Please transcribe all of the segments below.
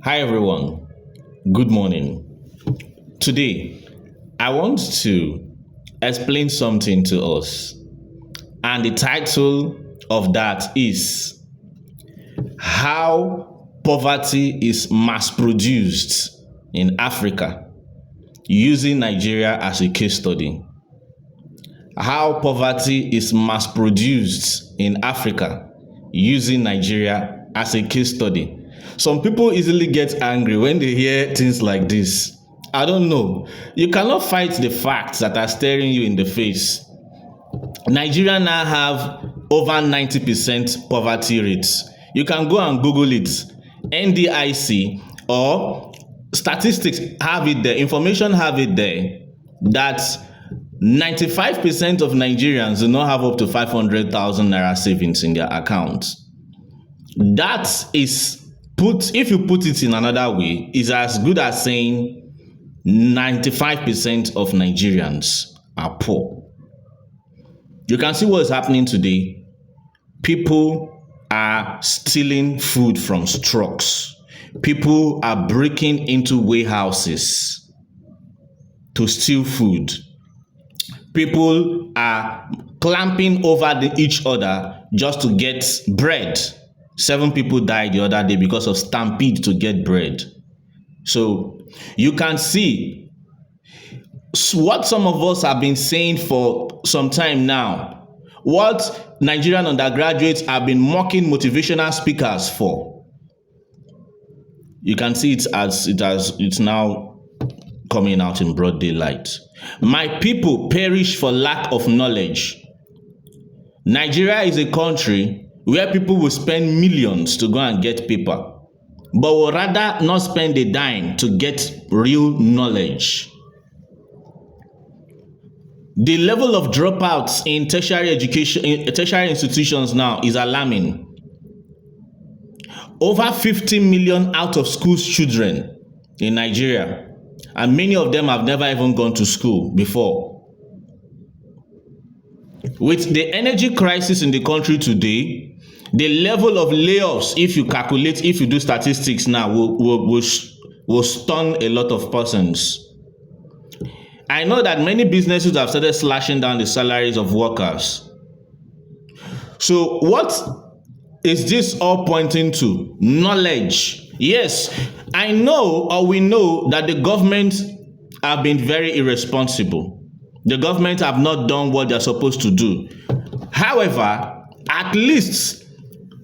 Hi everyone, good morning. Today, I want to explain something to us, and the title of that is How Poverty is Mass Produced in Africa, using Nigeria as a case study. How poverty is mass produced in Africa, using Nigeria as a case study. Some people easily get angry when they hear things like this. I don't know. You cannot fight the facts that are staring you in the face. Nigeria now have over 90% poverty rates. You can go and Google it. NDIC or statistics have it there, information have it there, that 95% of Nigerians do not have up to 500,000 naira savings in their accounts. That is if you put it in another way, is as good as saying 95% of Nigerians are poor. You can see what is happening today. People are stealing food from trucks. People are breaking into warehouses to steal food. People are clamping over each other just to get bread. 7 people died the other day because of stampede to get bread. So you can see what some of us have been saying for some time now. What Nigerian undergraduates have been mocking motivational speakers for. You can see it's now coming out in broad daylight. My people perish for lack of knowledge. Nigeria is a country where people will spend millions to go and get paper, but will rather not spend a dime to get real knowledge. The level of dropouts in tertiary institutions now is alarming. Over 50 million out of school children in Nigeria, and many of them have never even gone to school before. With the energy crisis in the country today, the level of layoffs, if you do statistics now, will stun a lot of persons. I know that many businesses have started slashing down the salaries of workers. So what is this all pointing to? Knowledge. Yes, I know, or we know, that the government have been very irresponsible. The government have not done what they're supposed to do. However, at least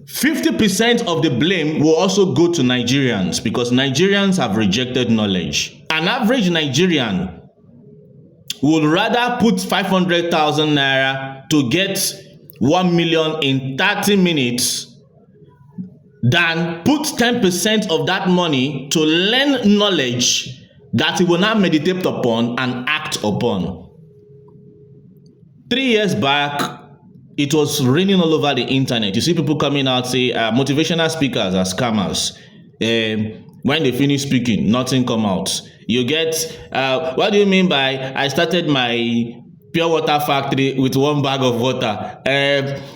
50% of the blame will also go to Nigerians, because Nigerians have rejected knowledge. An average Nigerian would rather put 500,000 naira to get 1 million in 30 minutes than put 10% of that money to learn knowledge that he will now meditate upon and act upon. 3 years back, it was raining all over the internet. You see people coming out say motivational speakers are scammers. When they finish speaking, nothing come out. You get, what do you mean by I started my pure water factory with 1 bag of water?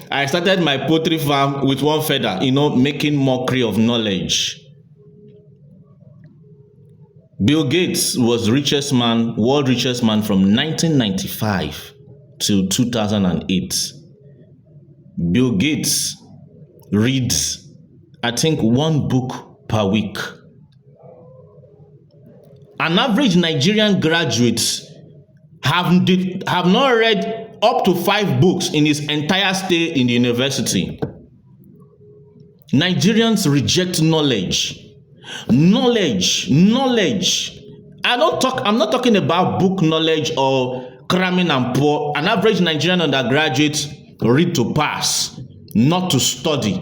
I started my poultry farm with 1 feather, making mockery of knowledge. Bill Gates was world richest man from 1995 to 2008. Bill Gates reads, I think, 1 book per week. An average Nigerian graduate have not read up to 5 books in his entire stay in the university. Nigerians reject knowledge. Knowledge. I'm not talking about book knowledge or cramming and pour. An average Nigerian undergraduate read to pass, not to study.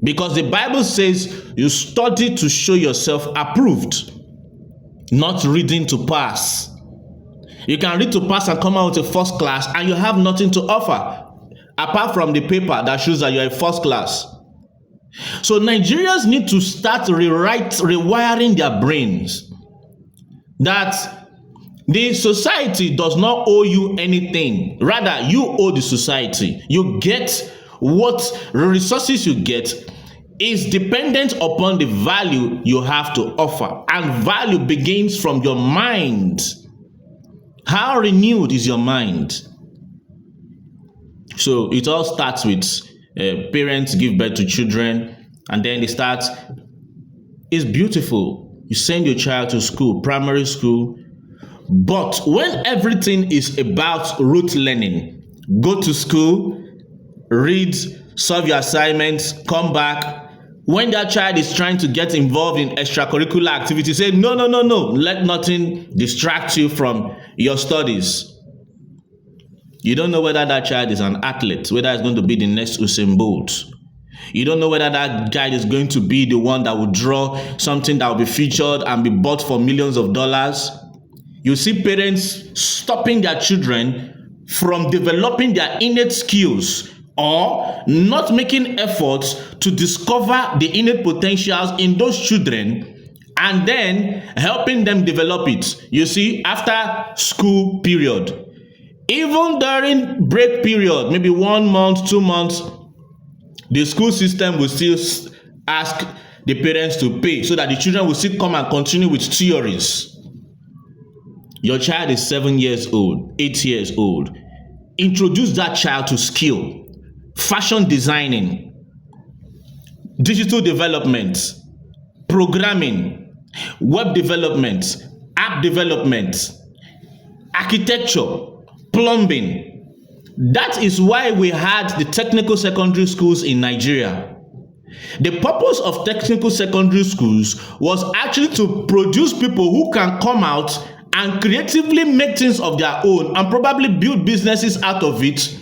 Because the Bible says you study to show yourself approved, not reading to pass. You can read to pass and come out with a first class and you have nothing to offer apart from the paper that shows that you're a first class. So Nigerians need to start rewiring their brains that the society does not owe you anything. Rather, you owe the society. You get what resources you get is dependent upon the value you have to offer. And value begins from your mind. How renewed is your mind? So it all starts with parents give birth to children, and then they start. It's beautiful. You send your child to school, primary school. But when everything is about rote learning, go to school, read, solve your assignments, come back. When that child is trying to get involved in extracurricular activities, say, no. Let nothing distract you from your studies. You don't know whether that child is an athlete, whether it's going to be the next Usain Bolt. You don't know whether that guy is going to be the one that will draw something that will be featured and be bought for millions of dollars. You see parents stopping their children from developing their innate skills or not making efforts to discover the innate potentials in those children and then helping them develop it. You see, after school period, even during break period, maybe 1 month, 2 months, the school system will still ask the parents to pay so that the children will still come and continue with theories. Your child is 7 years old, 8 years old. Introduce that child to skill, fashion designing, digital development, programming, web development, app development, architecture, plumbing. That is why we had the technical secondary schools in Nigeria. The purpose of technical secondary schools was actually to produce people who can come out and creatively make things of their own and probably build businesses out of it,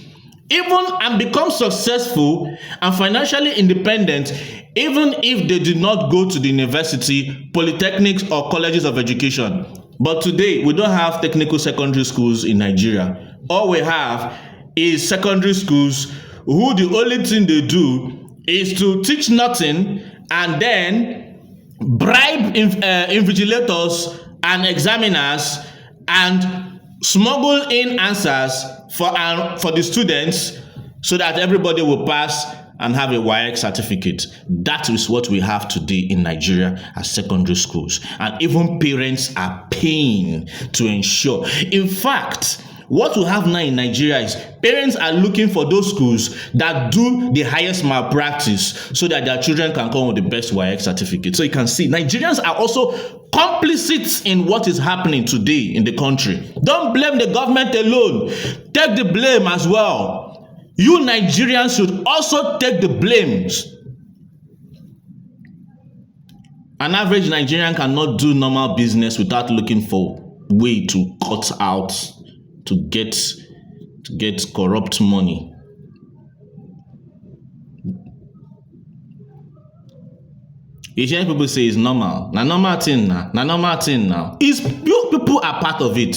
even and become successful and financially independent, even if they did not go to the university, polytechnics, or colleges of education. But today, we don't have technical secondary schools in Nigeria. All we have is secondary schools who the only thing they do is to teach nothing and then bribe invigilators and examiners and smuggle in answers for the students so that everybody will pass and have a WAEC certificate. That is what we have today in Nigeria as secondary schools. And even parents are paying to ensure. In fact, what we have now in Nigeria is parents are looking for those schools that do the highest malpractice so that their children can come with the best WAEC certificate. So you can see Nigerians are also complicit in what is happening today in the country. Don't blame the government alone. Take the blame as well. You Nigerians should also take the blames. An average Nigerian cannot do normal business without looking for a way to cut out, to get corrupt money. You hear people say it's normal. Na normal thing now. Na normal thing now. You people are part of it.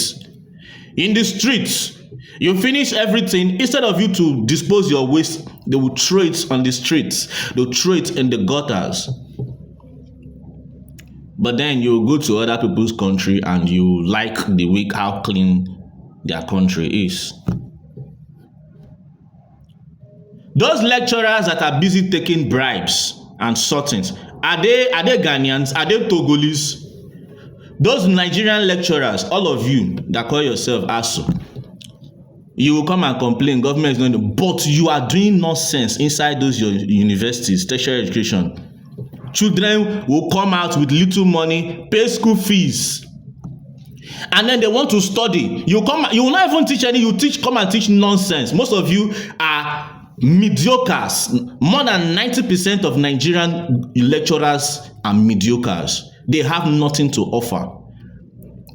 In the streets, you finish everything. Instead of you to dispose your waste, they will throw it on the streets. They'll throw it in the gutters. But then you go to other people's country and you like the way how clean their country is. Those lecturers that are busy taking bribes and sortings, are they Ghanaians? Are they Togolese? Those Nigerian lecturers, all of you that call yourself ASU, you will come and complain, government is going to, but you are doing nonsense inside those your universities, tertiary education. Children will come out with little money, pay school fees, and then they want to study. You will not even teach any, come and teach nonsense. Most of you are mediocres. More than 90% of Nigerian lecturers are mediocres. They have nothing to offer.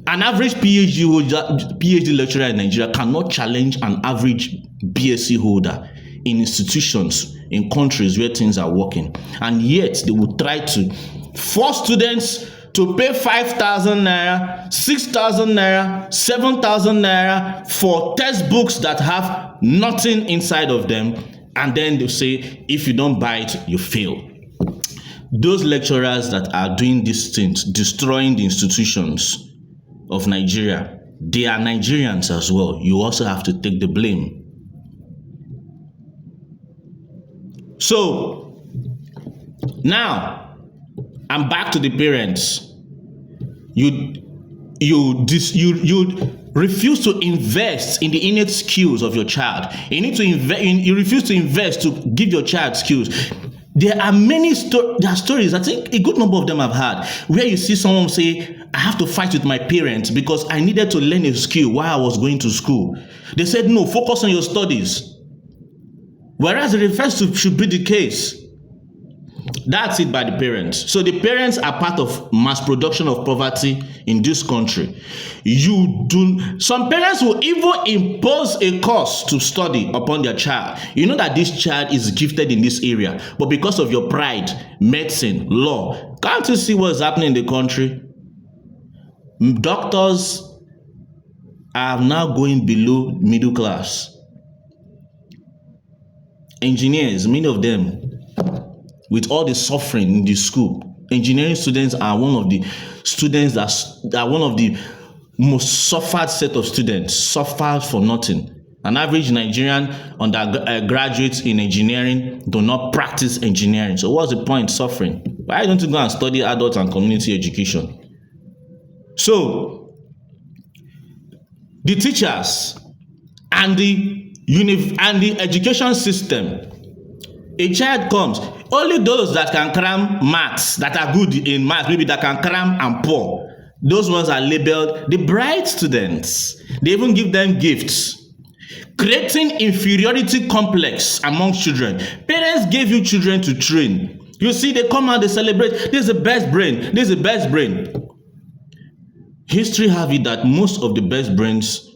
An average PhD lecturer in Nigeria cannot challenge an average BSc holder in institutions, in countries where things are working. And yet, they will try to force students to pay 5,000 naira, 6,000 naira, 7,000 naira for textbooks that have nothing inside of them. And then they'll say, if you don't buy it, you fail. Those lecturers that are doing these things, destroying the institutions of Nigeria, they are Nigerians as well. You also have to take the blame. So, Now, I'm back to the parents. You refuse to invest in the innate skills of your child. You need to invest. You refuse to invest to give your child skills. There are many stories. I think a good number of them I've had where you see someone say, "I have to fight with my parents because I needed to learn a skill while I was going to school." They said, "No, focus on your studies." Whereas the reverse should be the case. That's it by the parents. So the parents are part of mass production of poverty in this country. Some parents will even impose a course to study upon their child. You know that this child is gifted in this area, but because of your pride, medicine, law, can't you see what's happening in the country? Doctors are now going below middle class. Engineers, many of them, with all the suffering in the school, engineering students are one of the students that are one of the most suffered set of students, suffered for nothing. An average Nigerian undergraduate in engineering do not practice engineering. So what's the point suffering? Why don't you go and study adult and community education? So the teachers and the education system, a child comes, only those that can cram maths, that are good in maths, maybe that can cram and pour, those ones are labeled the bright students. They even give them gifts, creating inferiority complex among children. Parents gave you children to train. You see, they come out, they celebrate, this is the best brain, this is the best brain. History have it that most of the best brains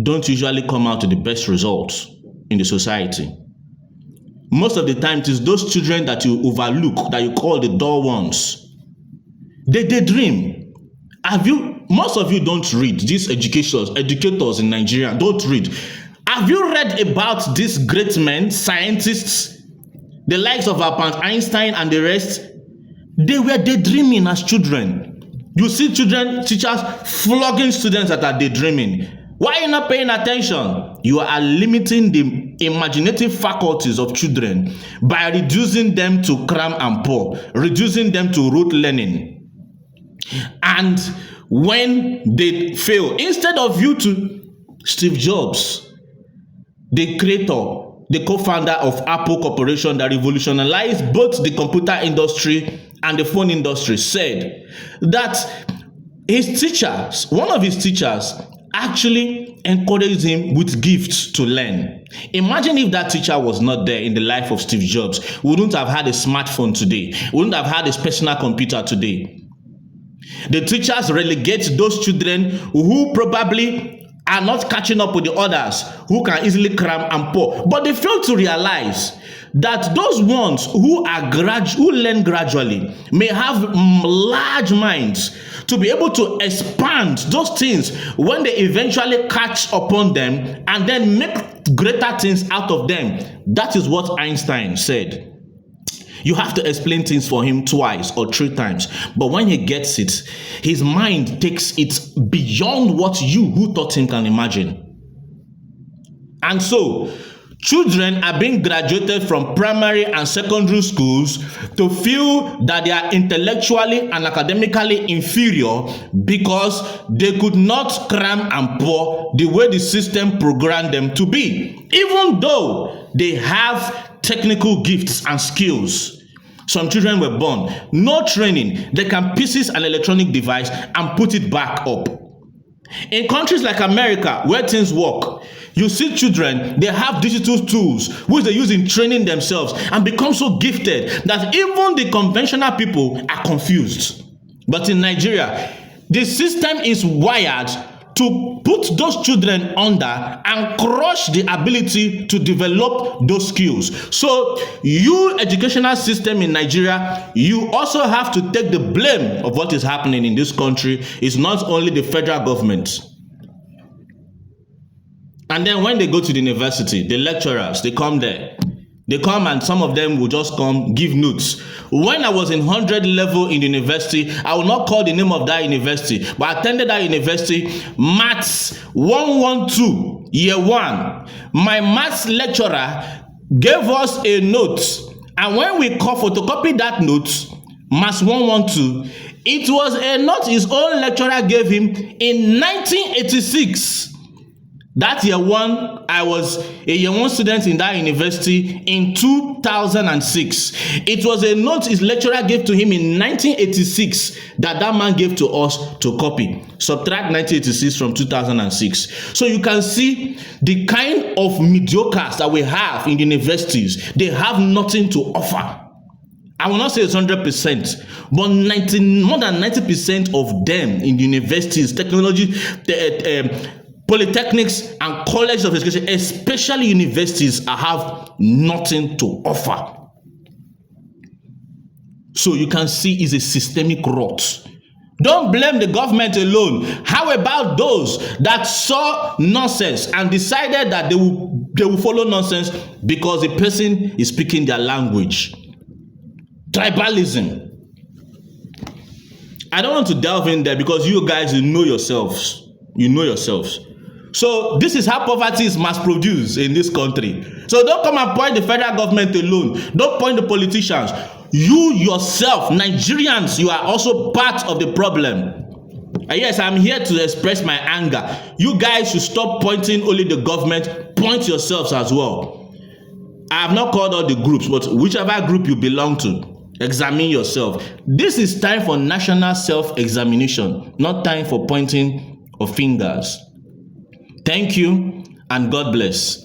don't usually come out to the best results in the society. Most of the time, it is those children that you overlook, that you call the dull ones. They dream. Most of you don't read. These educators in Nigeria don't read. Have you read about these great men, scientists, the likes of Albert Einstein and the rest? They were daydreaming as children. You see teachers flogging students that are daydreaming. Why are you not paying attention? You are limiting the imaginative faculties of children by reducing them to cram and pour, reducing them to rote learning. And when they fail, instead of you to Steve Jobs, the creator, the co-founder of Apple Corporation that revolutionized both the computer industry and the phone industry, said that his teachers, one of his teachers, actually encouraged him with gifts to learn. Imagine if that teacher was not there in the life of Steve Jobs. We wouldn't have had a smartphone today. We wouldn't have had a personal computer today. The teachers relegate those children who probably are not catching up with the others, who can easily cram and pour. But they fail to realize that those ones who learn gradually may have large minds to be able to expand those things when they eventually catch upon them and then make greater things out of them. That is what Einstein said. You have to explain things for him twice or three times. But when he gets it, his mind takes it beyond what you who taught him can imagine. And so, children are being graduated from primary and secondary schools to feel that they are intellectually and academically inferior because they could not cram and pour the way the system programmed them to be, even though they have technical gifts and skills. Some children were born, no training, they can pieces an electronic device and put it back up. In countries like America, where things work, you see children, they have digital tools which they use in training themselves and become so gifted that even the conventional people are confused. But in Nigeria, the system is wired to put those children under and crush the ability to develop those skills. So you educational system in Nigeria, you also have to take the blame of what is happening in this country. It's not only the federal government. And then when they go to the university, the lecturers, they come there. They come and some of them will just come give notes. When I was in 100 level in university, I will not call the name of that university, but I attended that university, Maths 112, year 1. My maths lecturer gave us a note And when we photocopy that note, Mass 112, it was a note his own lecturer gave him in 1986. That year one, I was a year one student in that university in 2006. It was a note his lecturer gave to him in 1986 that man gave to us to copy. Subtract 1986 from 2006. So you can see the kind of mediocres that we have in universities. They have nothing to offer. I will not say it's 100%, but more than 90% of them in universities, technology, polytechnics and colleges of education, especially universities, have nothing to offer. So you can see it's a systemic rot. Don't blame the government alone. How about those that saw nonsense and decided that they will follow nonsense because the person is speaking their language? Tribalism. I don't want to delve in there because you guys, you know yourselves. So this is how poverty is mass produced in this country. So don't come and point the federal government alone. Don't point the politicians. You yourself, Nigerians, you are also part of the problem. And yes, I'm here to express my anger. You guys should stop pointing only the government. Point yourselves as well. I have not called all the groups, but whichever group you belong to, examine yourself. This is time for national self-examination, not time for pointing of fingers. Thank you and God bless.